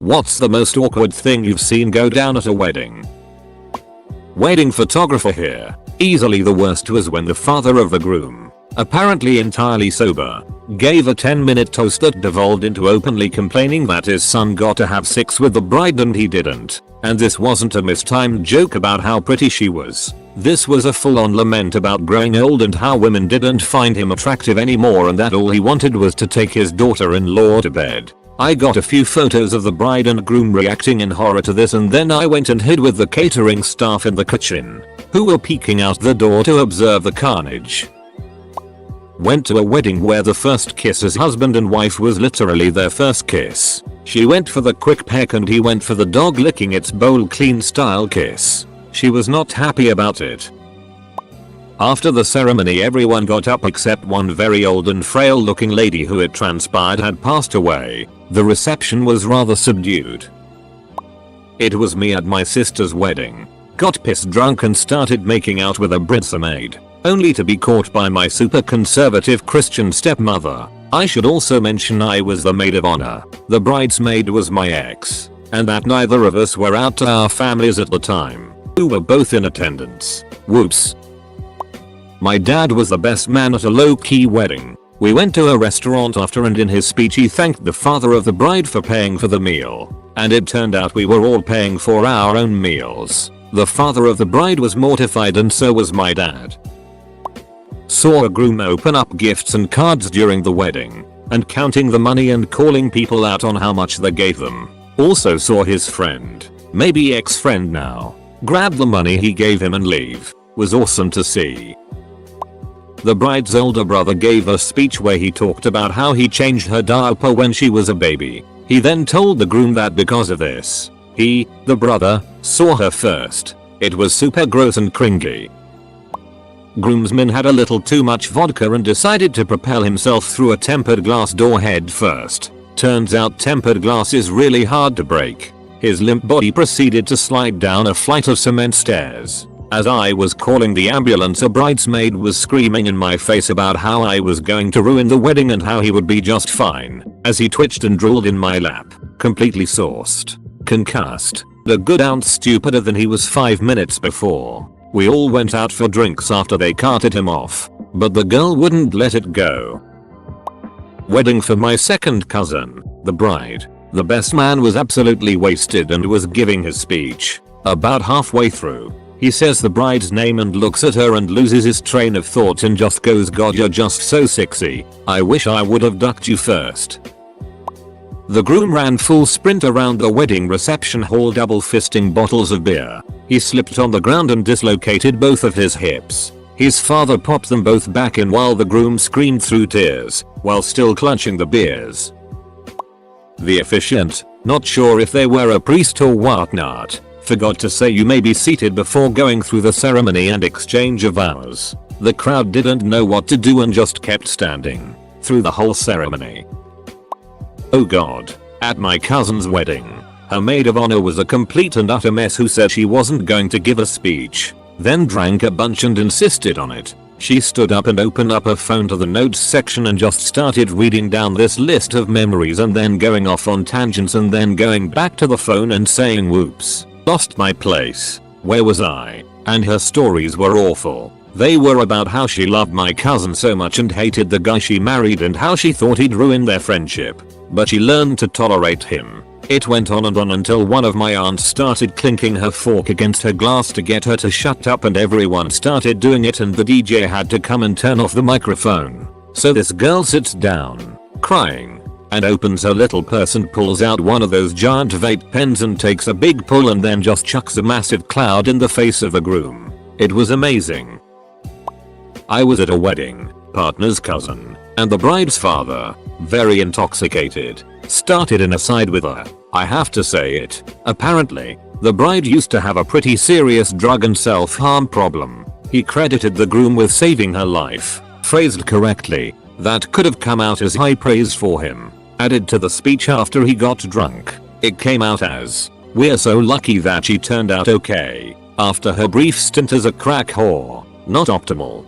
What's the most awkward thing you've seen go down at a wedding? Wedding photographer here. Easily the worst was when the father of the groom, apparently entirely sober, gave a 10-minute toast that devolved into openly complaining that his son got to have sex with the bride and he didn't. And this wasn't a mistimed joke about how pretty she was. This was a full-on lament about growing old and how women didn't find him attractive anymore and that all he wanted was to take his daughter-in-law to bed. I got a few photos of the bride and groom reacting in horror to this, and then I went and hid with the catering staff in the kitchen, who were peeking out the door to observe the carnage. Went to a wedding where the first kiss as husband and wife was literally their first kiss. She went for the quick peck and he went for the dog licking its bowl clean style kiss. She was not happy about it. After the ceremony everyone got up except one very old and frail looking lady who it transpired had passed away. The reception was rather subdued. It was me at my sister's wedding. Got pissed drunk and started making out with a bridesmaid, only to be caught by my super conservative Christian stepmother. I should also mention I was the maid of honor. The bridesmaid was my ex, and that neither of us were out to our families at the time, who were both in attendance. Whoops. My dad was the best man at a low-key wedding. We went to a restaurant after and in his speech he thanked the father of the bride for paying for the meal. And it turned out we were all paying for our own meals. The father of the bride was mortified and so was my dad. Saw a groom open up gifts and cards during the wedding, and counting the money and calling people out on how much they gave them. Also saw his friend, maybe ex-friend now, grab the money he gave him and leave. Was awesome to see. The bride's older brother gave a speech where he talked about how he changed her diaper when she was a baby. He then told the groom that because of this, he, the brother, saw her first. It was super gross and cringy. Groomsman had a little too much vodka and decided to propel himself through a tempered glass door head first. Turns out tempered glass is really hard to break. His limp body proceeded to slide down a flight of cement stairs. As I was calling the ambulance, a bridesmaid was screaming in my face about how I was going to ruin the wedding and how he would be just fine, as he twitched and drooled in my lap, completely sauced, concussed, a good ounce stupider than he was 5 minutes before. We all went out for drinks after they carted him off, but the girl wouldn't let it go. Wedding for my second cousin, the bride. The best man was absolutely wasted and was giving his speech. About halfway through, he says the bride's name and looks at her and loses his train of thought and just goes, "God, you're just so sexy. I wish I would have ducked you first." The groom ran full sprint around the wedding reception hall double fisting bottles of beer. He slipped on the ground and dislocated both of his hips. His father popped them both back in while the groom screamed through tears, while still clutching the beers. The officiant, not sure if they were a priest or whatnot, forgot to say you may be seated before going through the ceremony and exchange of vows. The crowd didn't know what to do and just kept standing through the whole ceremony. Oh god. At my cousin's wedding, her maid of honor was a complete and utter mess who said she wasn't going to give a speech, then drank a bunch and insisted on it. She stood up and opened up her phone to the notes section and just started reading down this list of memories and then going off on tangents and then going back to the phone and saying, "Whoops. Lost my place. Where was I?" And her stories were awful. They were about how she loved my cousin so much and hated the guy she married and how she thought he'd ruin their friendship. But she learned to tolerate him. It went on and on until one of my aunts started clinking her fork against her glass to get her to shut up, and everyone started doing it and the DJ had to come and turn off the microphone. So this girl sits down, crying, and opens her little purse and pulls out one of those giant vape pens and takes a big pull and then just chucks a massive cloud in the face of the groom. It was amazing. I was at a wedding, partner's cousin, and the bride's father, very intoxicated, started an aside with her. I have to say it. Apparently, the bride used to have a pretty serious drug and self-harm problem. He credited the groom with saving her life. Phrased correctly, that could have come out as high praise for him. Added to the speech after he got drunk, it came out as, "We're so lucky that she turned out okay after her brief stint as a crack whore." Not optimal.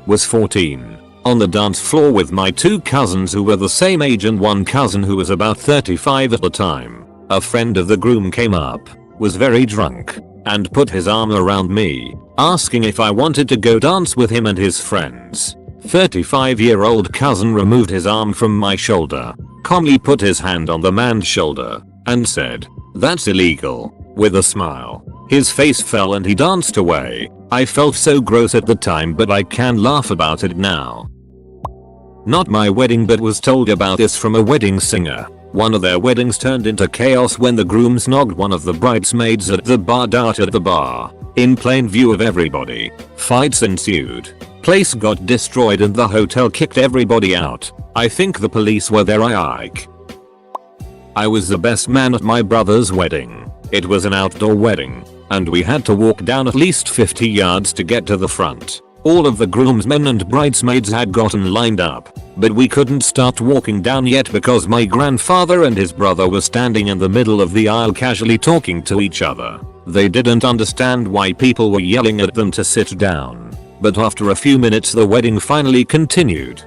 Was 14. on the dance floor with my 2 cousins who were the same age and one cousin who was about 35 at the time. A friend of the groom came up, was very drunk, and put his arm around me, asking if I wanted to go dance with him and his friends. 35-year-old cousin removed his arm from my shoulder, calmly put his hand on the man's shoulder, and said, "That's illegal," with a smile. His face fell and he danced away. I felt so gross at the time, but I can laugh about it now. Not my wedding, but was told about this from a wedding singer. One of their weddings turned into chaos when the grooms knocked one of the bridesmaids at the bar out at the bar, in plain view of everybody. Fights ensued. Place got destroyed and the hotel kicked everybody out. I think the police were there. I was the best man at my brother's wedding. It was an outdoor wedding, and we had to walk down at least 50 yards to get to the front. All of the groomsmen and bridesmaids had gotten lined up, but we couldn't start walking down yet because my grandfather and his brother were standing in the middle of the aisle casually talking to each other. They didn't understand why people were yelling at them to sit down, but after a few minutes the wedding finally continued.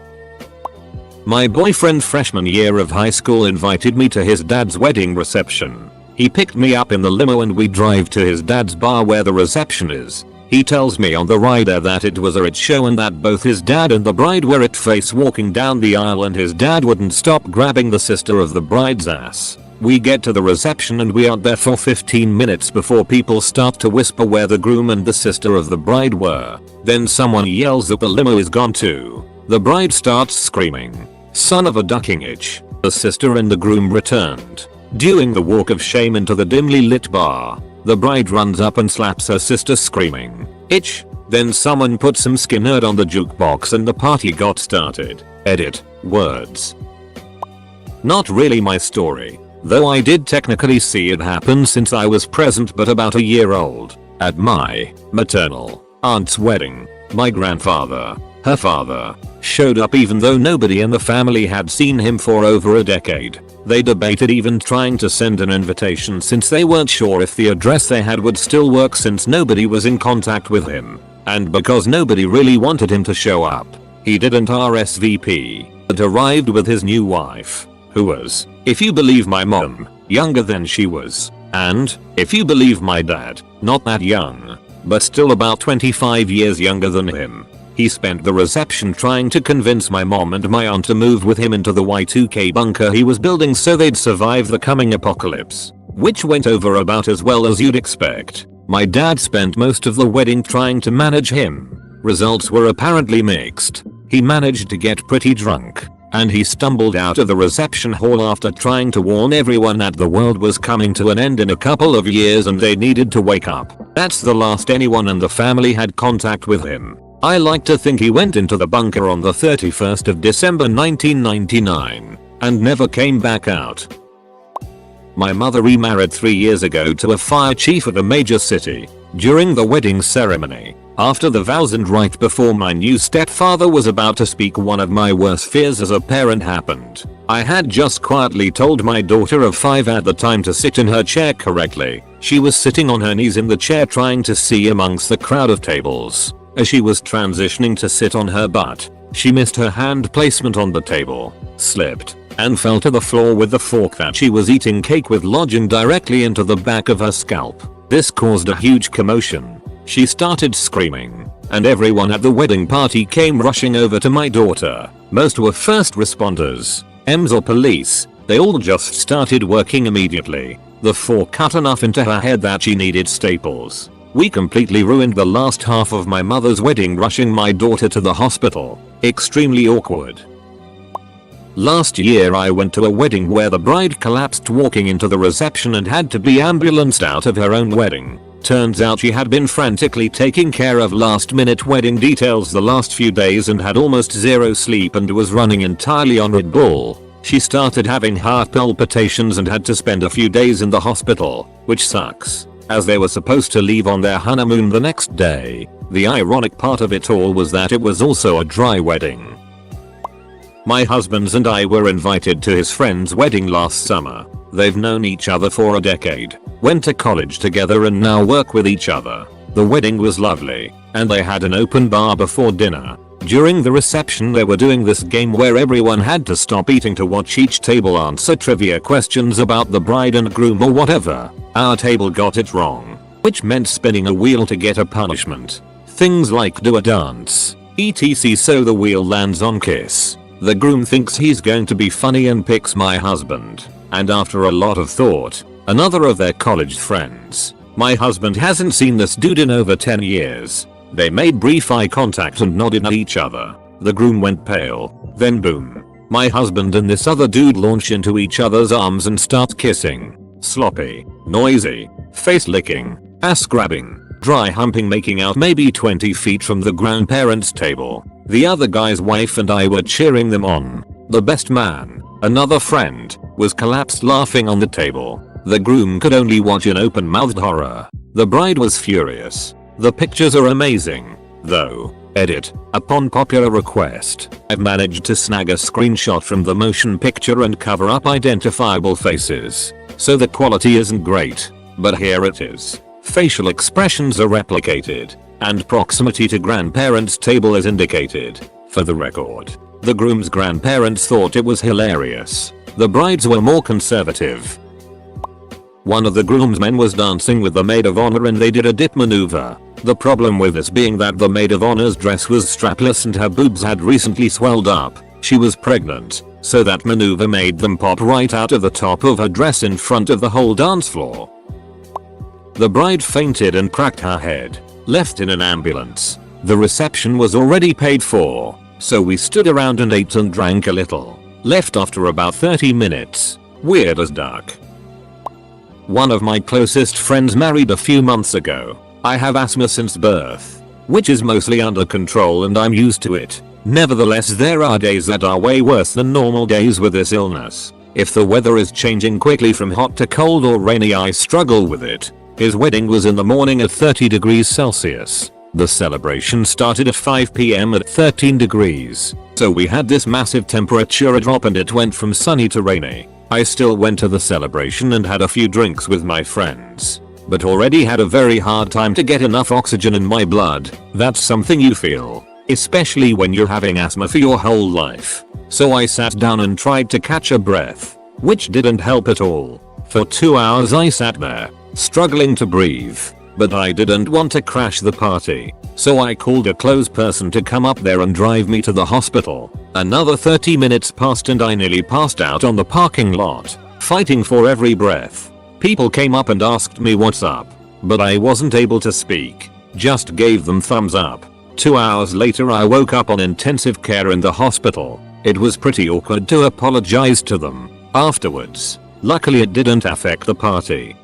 My boyfriend freshman year of high school invited me to his dad's wedding reception. He picked me up in the limo and we drive to his dad's bar where the reception is. He tells me on the ride there that it was a red show and that both his dad and the bride were at face walking down the aisle and his dad wouldn't stop grabbing the sister of the bride's ass. We get to the reception and we aren't there for 15 minutes before people start to whisper where the groom and the sister of the bride were. Then someone yells that the limo is gone too. The bride starts screaming, "Son of a ducking itch." The sister and the groom returned, doing the walk of shame into the dimly lit bar. The bride runs up and slaps her sister screaming, "Itch." Then someone put some Skinner on the jukebox and the party got started. Edit. Words. Not really my story, though I did technically see it happen since I was present but about a year old. At my maternal aunt's wedding, my grandfather, her father, showed up even though nobody in the family had seen him for over a decade. They debated even trying to send an invitation since they weren't sure if the address they had would still work since nobody was in contact with him. And because nobody really wanted him to show up, he didn't RSVP, but arrived with his new wife, who was, if you believe my mom, younger than she was, and, if you believe my dad, not that young, but still about 25 years younger than him. He spent the reception trying to convince my mom and my aunt to move with him into the Y2K bunker he was building so they'd survive the coming apocalypse, which went over about as well as you'd expect. My dad spent most of the wedding trying to manage him. Results were apparently mixed. He managed to get pretty drunk, and he stumbled out of the reception hall after trying to warn everyone that the world was coming to an end in a couple of years and they needed to wake up. That's the last anyone in the family had contact with him. I like to think he went into the bunker on the 31st of December 1999 and never came back out. My mother remarried 3 years ago to a fire chief at a major city. During the wedding ceremony, after the vows and right before my new stepfather was about to speak, one of my worst fears as a parent happened. I had just quietly told my daughter of 5 at the time to sit in her chair correctly. She was sitting on her knees in the chair trying to see amongst the crowd of tables. As she was transitioning to sit on her butt, she missed her hand placement on the table, slipped, and fell to the floor with the fork that she was eating cake with lodging directly into the back of her scalp. This caused a huge commotion. She started screaming, and everyone at the wedding party came rushing over to my daughter. Most were first responders, EMS or police. They all just started working immediately. The fork cut enough into her head that she needed staples. We completely ruined the last half of my mother's wedding rushing my daughter to the hospital. Extremely awkward. Last year I went to a wedding where the bride collapsed walking into the reception and had to be ambulanced out of her own wedding. Turns out she had been frantically taking care of last minute wedding details the last few days and had almost zero sleep and was running entirely on Red Bull. She started having heart palpitations and had to spend a few days in the hospital, which sucks, as they were supposed to leave on their honeymoon the next day. The ironic part of it all was that it was also a dry wedding. My husband and I were invited to his friend's wedding last summer. They've known each other for a decade, went to college together and now work with each other. The wedding was lovely, and they had an open bar before dinner. During the reception they were doing this game where everyone had to stop eating to watch each table answer trivia questions about the bride and groom or whatever. Our table got it wrong, which meant spinning a wheel to get a punishment. Things like do a dance, etc. So the wheel lands on kiss. The groom thinks he's going to be funny and picks my husband. And after a lot of thought, another of their college friends. My husband hasn't seen this dude in over 10 years. They made brief eye contact and nodded at each other. The groom went pale. Then boom. My husband and this other dude launch into each other's arms and start kissing. Sloppy, noisy, face licking, ass grabbing, dry humping, making out maybe 20 feet from the grandparents' table. The other guy's wife and I were cheering them on. The best man, another friend, was collapsed laughing on the table. The groom could only watch in open-mouthed horror. The bride was furious. The pictures are amazing, though. Edit. Upon popular request, I've managed to snag a screenshot from the motion picture and cover up identifiable faces. So the quality isn't great, but here it is. Facial expressions are replicated, and proximity to grandparents' table is indicated. For the record, the groom's grandparents thought it was hilarious. The brides were more conservative. One of the groomsmen was dancing with the maid of honor and they did a dip maneuver. The problem with this being that the maid of honor's dress was strapless and her boobs had recently swelled up. She was pregnant, so that maneuver made them pop right out of the top of her dress in front of the whole dance floor. The bride fainted and cracked her head, left in an ambulance. The reception was already paid for, so we stood around and ate and drank a little. Left after about 30 minutes. Weird as duck. One of my closest friends married a few months ago. I have asthma since birth, which is mostly under control and I'm used to it. Nevertheless, there are days that are way worse than normal days with this illness. If the weather is changing quickly from hot to cold or rainy, I struggle with it. His wedding was in the morning at 30 degrees Celsius. The celebration started at 5 PM at 13 degrees. So we had this massive temperature drop and it went from sunny to rainy. I still went to the celebration and had a few drinks with my friends, but already had a very hard time to get enough oxygen in my blood. That's something you feel, especially when you're having asthma for your whole life. So I sat down and tried to catch a breath, which didn't help at all. For 2 hours I sat there, struggling to breathe, but I didn't want to crash the party. So I called a close person to come up there and drive me to the hospital. Another 30 minutes passed and I nearly passed out on the parking lot, fighting for every breath. People came up and asked me what's up, but I wasn't able to speak, just gave them thumbs up. 2 hours later I woke up on intensive care in the hospital. It was pretty awkward to apologize to them afterwards. Luckily it didn't affect the party.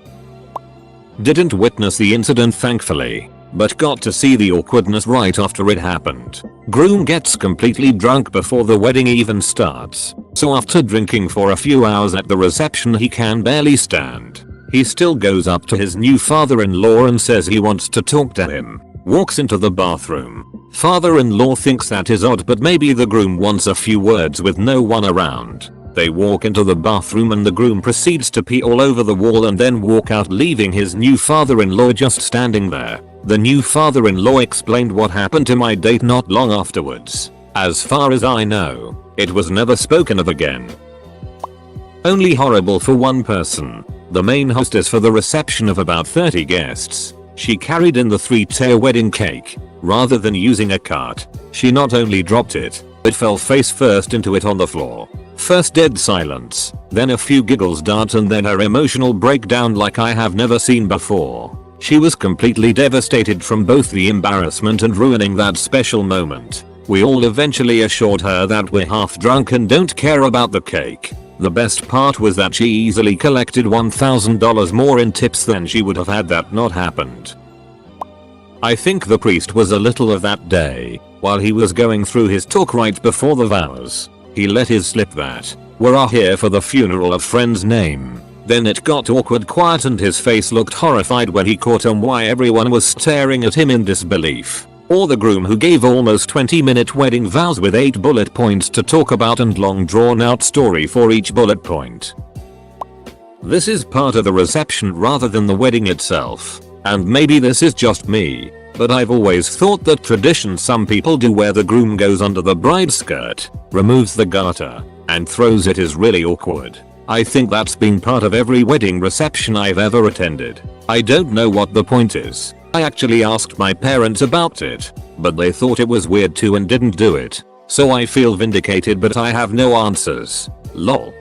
Didn't witness the incident thankfully, but got to see the awkwardness right after it happened. Groom gets completely drunk before the wedding even starts, so after drinking for a few hours at the reception he can barely stand. He still goes up to his new father-in-law and says he wants to talk to him. Walks into the bathroom. Father-in-law thinks that is odd, but maybe the groom wants a few words with no one around. They walk into the bathroom and the groom proceeds to pee all over the wall and then walk out, leaving his new father-in-law just standing there. The new father-in-law explained what happened to my date not long afterwards. As far as I know, it was never spoken of again. Only horrible for one person. The main hostess for the reception of about 30 guests. She carried in the 3-tier wedding cake. Rather than using a cart, she not only dropped it, but fell face first into it on the floor. First dead silence, then a few giggles dart, and then her emotional breakdown like I have never seen before. She was completely devastated from both the embarrassment and ruining that special moment. We all eventually assured her that we're half drunk and don't care about the cake. The best part was that she easily collected $1,000 more in tips than she would have had that not happened. I think the priest was a little of that day. While he was going through his talk right before the vows, he let his slip that we're here for the funeral of friend's name. Then it got awkward quiet and his face looked horrified when he caught on why everyone was staring at him in disbelief. Or the groom who gave almost 20-minute wedding vows with 8 bullet points to talk about and long drawn out story for each bullet point. This is part of the reception rather than the wedding itself. And maybe this is just me, but I've always thought that tradition some people do where the groom goes under the bride's skirt, removes the garter, and throws it is really awkward. I think that's been part of every wedding reception I've ever attended. I don't know what the point is. I actually asked my parents about it, but they thought it was weird too and didn't do it. So I feel vindicated, but I have no answers. Lol.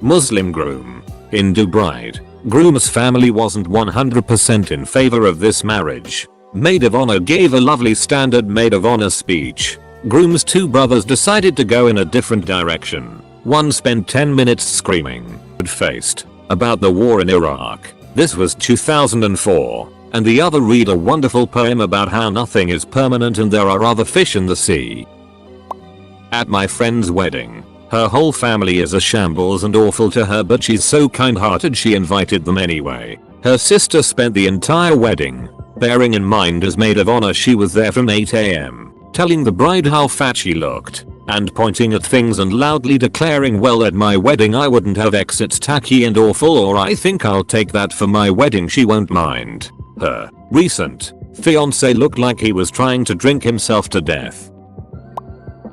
Muslim groom. Hindu bride. Groom's family wasn't 100% in favor of this marriage. Maid of honor gave a lovely standard maid of honor speech. Groom's two brothers decided to go in a different direction. One spent 10 minutes screaming, red-faced, about the war in Iraq. This was 2004. And the other read a wonderful poem about how nothing is permanent and there are other fish in the sea. At my friend's wedding, her whole family is a shambles and awful to her, but she's so kind-hearted she invited them anyway. Her sister spent the entire wedding, bearing in mind as maid of honor she was there from 8 AM, telling the bride how fat she looked, and pointing at things and loudly declaring, well, at my wedding I wouldn't have X, it's tacky and awful, or I think I'll take that for my wedding, she won't mind. Her recent fiance looked like he was trying to drink himself to death.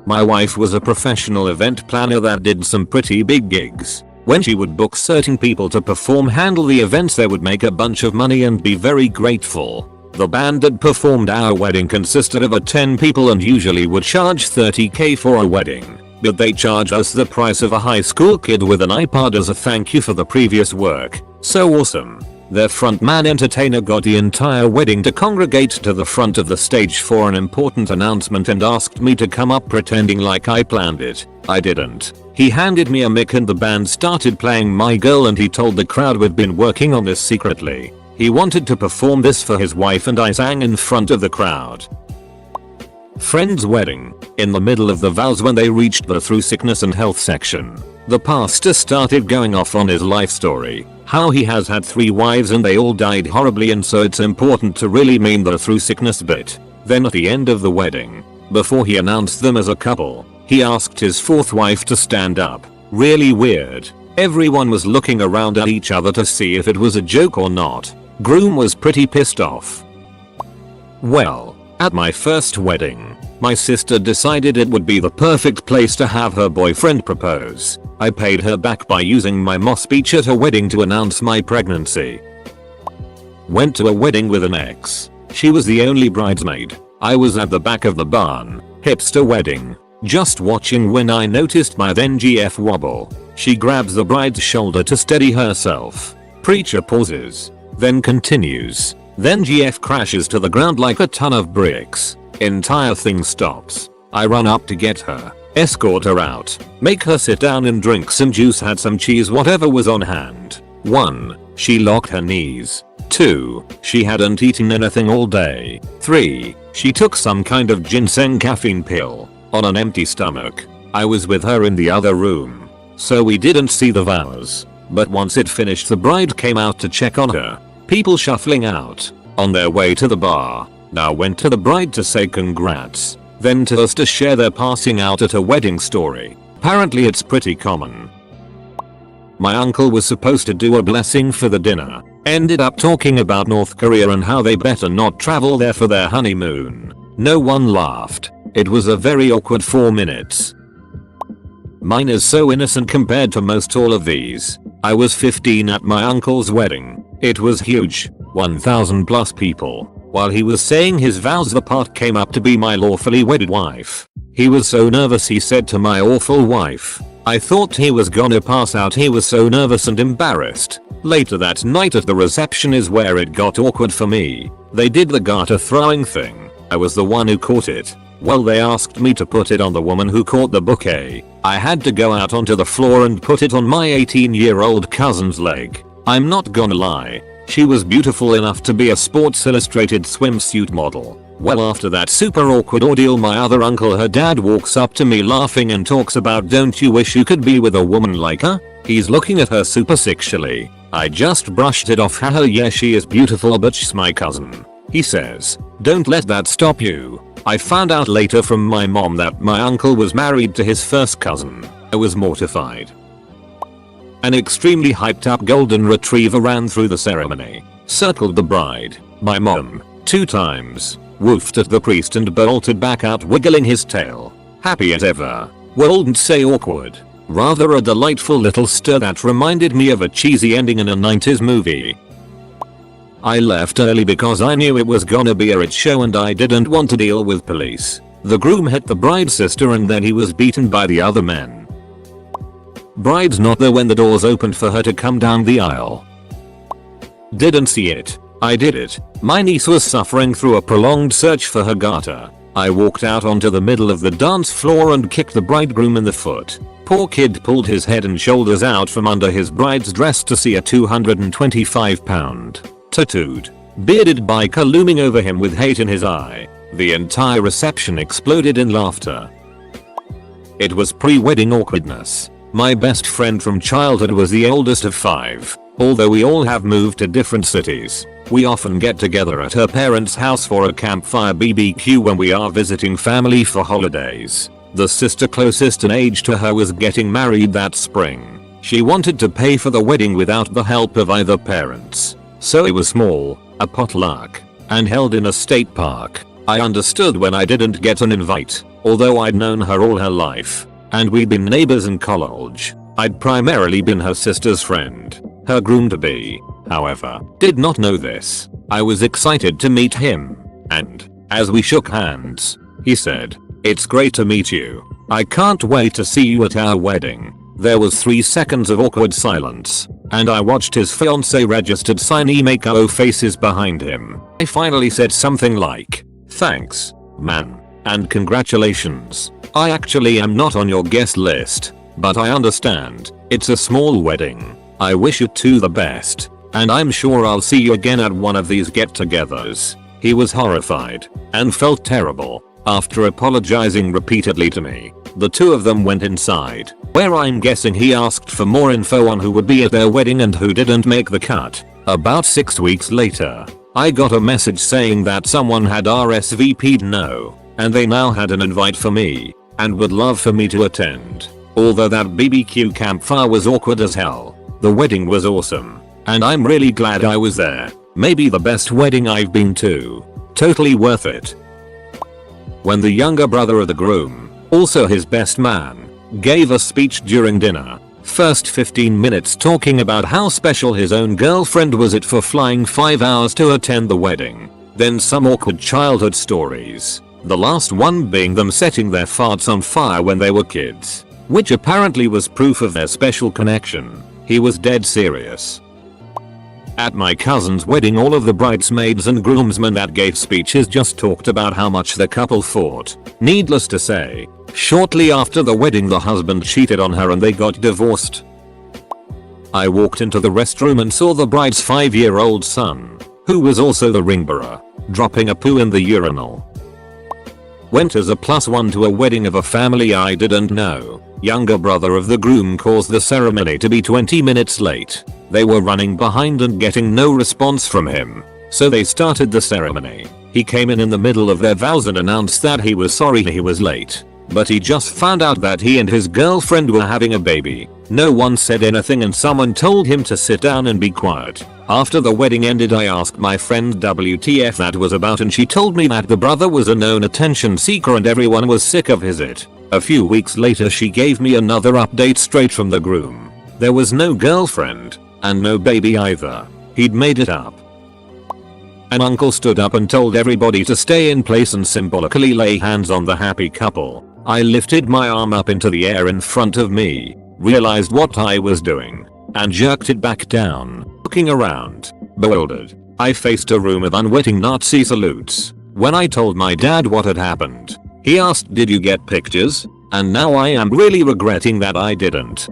My wife was a professional event planner that did some pretty big gigs. When she would book certain people to handle the events, they would make a bunch of money and be very grateful. The band that performed our wedding consisted of 10 people and usually would charge $30K for a wedding, but they charged us the price of a high school kid with an iPod as a thank you for the previous work. So awesome. Their frontman entertainer got the entire wedding to congregate to the front of the stage for an important announcement and asked me to come up pretending like I planned it. I didn't. He handed me a mic and the band started playing My Girl and he told the crowd we'd been working on this secretly. He wanted to perform this for his wife and I sang in front of the crowd. Friend's wedding. In the middle of the vows when they reached the through sickness and health section, the pastor started going off on his life story. How he has had 3 wives and they all died horribly and so it's important to really mean the through sickness bit. Then at the end of the wedding, before he announced them as a couple, he asked his 4th wife to stand up. Really weird. Everyone was looking around at each other to see if it was a joke or not. Groom was pretty pissed off. Well, at my first wedding, my sister decided it would be the perfect place to have her boyfriend propose. I paid her back by using my Moss speech at a wedding to announce my pregnancy. Went to a wedding with an ex. She was the only bridesmaid. I was at the back of the barn, hipster wedding, just watching when I noticed my then GF wobble. She grabs the bride's shoulder to steady herself. Preacher pauses, then continues. Then GF crashes to the ground like a ton of bricks. Entire thing stops. I run up to get her, escort her out, make her sit down and drink some juice, had some cheese, whatever was on hand. 1. She locked her knees. 2. She hadn't eaten anything all day. 3. She took some kind of ginseng caffeine pill on an empty stomach. I was with her in the other room, so we didn't see the vows. But once it finished, the bride came out to check on her. People shuffling out on their way to the bar now went to the bride to say congrats, then to us to share their passing out at a wedding story. Apparently it's pretty common. My uncle was supposed to do a blessing for the dinner, ended up talking about North Korea and how they better not travel there for their honeymoon. No one laughed. It was a very awkward 4 minutes. Mine is so innocent compared to most all of these. I was 15 at my uncle's wedding. It was huge, 1,000 plus people. While he was saying his vows, the part came up to be my lawfully wedded wife. He was so nervous, he said to my awful wife, I thought he was gonna pass out, he was so nervous and embarrassed. Later that night at the reception is where it got awkward for me. They did the garter throwing thing. I was the one who caught it. Well, they asked me to put it on the woman who caught the bouquet. I had to go out onto the floor and put it on my 18-year-old cousin's leg. I'm not gonna lie, she was beautiful enough to be a Sports Illustrated swimsuit model. Well, after that super awkward ordeal, my other uncle, her dad, walks up to me laughing and talks about, don't you wish you could be with a woman like her? He's looking at her super sexually. I just brushed it off. Haha, yeah, she is beautiful, but she's my cousin. He says, don't let that stop you. I found out later from my mom that my uncle was married to his first cousin. I was mortified. An extremely hyped up golden retriever ran through the ceremony, circled the bride, my mom, 2 times, woofed at the priest and bolted back out wiggling his tail. Happy as ever. Wouldn't say awkward. Rather a delightful little stir that reminded me of a cheesy ending in a 90s movie. I left early because I knew it was gonna be a shit show and I didn't want to deal with police. The groom hit the bride's sister and then he was beaten by the other men. Bride's not there when the doors opened for her to come down the aisle. Didn't see it. I did it. My niece was suffering through a prolonged search for her garter. I walked out onto the middle of the dance floor and kicked the bridegroom in the foot. Poor kid pulled his head and shoulders out from under his bride's dress to see a 225-pound, tattooed, bearded biker looming over him with hate in his eye. The entire reception exploded in laughter. It was pre-wedding awkwardness. My best friend from childhood was the oldest of 5. Although we all have moved to different cities, we often get together at her parents' house for a campfire BBQ when we are visiting family for holidays. The sister closest in age to her was getting married that spring. She wanted to pay for the wedding without the help of either parents. So it was small, a potluck, and held in a state park. I understood when I didn't get an invite, although I'd known her all her life, and we'd been neighbors in college. I'd primarily been her sister's friend. Her groom-to-be, however, did not know this. I was excited to meet him, and, as we shook hands, he said, "It's great to meet you. I can't wait to see you at our wedding." There was 3 seconds of awkward silence, and I watched his fiancée registered signee make O faces behind him. I finally said something like, "Thanks, man, and congratulations. I actually am not on your guest list, but I understand, it's a small wedding. I wish you 2 the best, and I'm sure I'll see you again at one of these get-togethers." He was horrified, and felt terrible. After apologizing repeatedly to me, the 2 of them went inside, where I'm guessing he asked for more info on who would be at their wedding and who didn't make the cut. About 6 weeks later, I got a message saying that someone had RSVP'd no, and they now had an invite for me, and would love for me to attend. Although that BBQ campfire was awkward as hell, the wedding was awesome, and I'm really glad I was there. Maybe the best wedding I've been to. Totally worth it. When the younger brother of the groom, also his best man, gave a speech during dinner, first 15 minutes talking about how special his own girlfriend was it for flying 5 hours to attend the wedding. Then some awkward childhood stories. The last one being them setting their farts on fire when they were kids, which apparently was proof of their special connection. He was dead serious. At my cousin's wedding, all of the bridesmaids and groomsmen that gave speeches just talked about how much the couple fought. Needless to say, shortly after the wedding the husband cheated on her and they got divorced. I walked into the restroom and saw the bride's 5-year-old son, who was also the ring bearer, dropping a poo in the urinal. Went as a +1 to a wedding of a family I didn't know. Younger brother of the groom caused the ceremony to be 20 minutes late. They were running behind and getting no response from him, so they started the ceremony. He came in the middle of their vows and announced that he was sorry he was late, but he just found out that he and his girlfriend were having a baby. No one said anything and someone told him to sit down and be quiet. After the wedding ended, I asked my friend WTF that was about, and she told me that the brother was a known attention seeker and everyone was sick of his it. A few weeks later she gave me another update straight from the groom. There was no girlfriend, and no baby either. He'd made it up. An uncle stood up and told everybody to stay in place and symbolically lay hands on the happy couple. I lifted my arm up into the air in front of me, realized what I was doing, and jerked it back down. Looking around, bewildered, I faced a room of unwitting Nazi salutes. When I told my dad what had happened, he asked, "Did you get pictures?" And now I am really regretting that I didn't.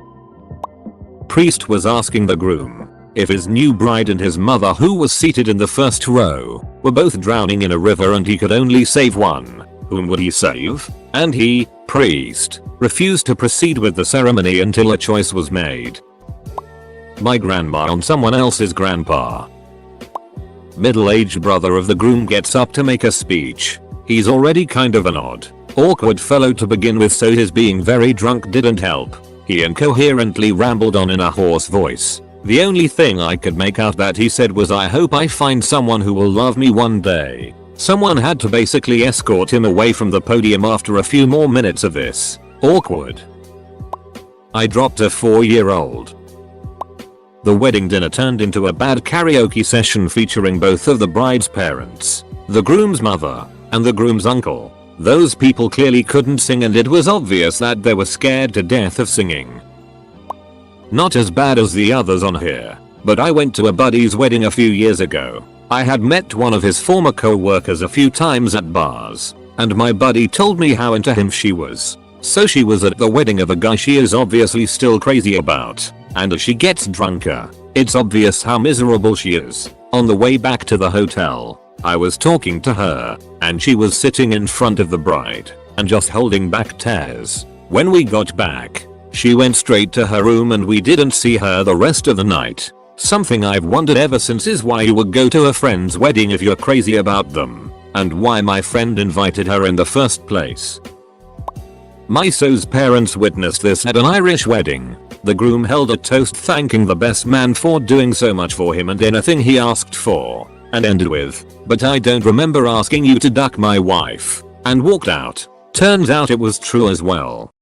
Priest was asking the groom if his new bride and his mother, who was seated in the first row, were both drowning in a river and he could only save one. Whom would he save? And he, priest, refused to proceed with the ceremony until a choice was made. My grandma on someone else's grandpa. Middle-aged brother of the groom gets up to make a speech. He's already kind of an odd, awkward fellow to begin with, so his being very drunk didn't help. He incoherently rambled on in a hoarse voice. The only thing I could make out that he said was, "I hope I find someone who will love me one day." Someone had to basically escort him away from the podium after a few more minutes of this. Awkward. I dropped a 4-year-old. The wedding dinner turned into a bad karaoke session featuring both of the bride's parents, the groom's mother, and the groom's uncle. Those people clearly couldn't sing, and it was obvious that they were scared to death of singing. Not as bad as the others on here, but I went to a buddy's wedding a few years ago. I had met one of his former co-workers a few times at bars, and my buddy told me how into him she was. So she was at the wedding of a guy she is obviously still crazy about, and as she gets drunker, it's obvious how miserable she is. On the way back to the hotel, I was talking to her, and she was sitting in front of the bride, and just holding back tears. When we got back, she went straight to her room and we didn't see her the rest of the night. Something I've wondered ever since is why you would go to a friend's wedding if you're crazy about them, and why my friend invited her in the first place. My so's parents witnessed this at an Irish wedding. The groom held a toast thanking the best man for doing so much for him and anything he asked for, and ended with, "But I don't remember asking you to duck my wife," and walked out. Turns out it was true as well.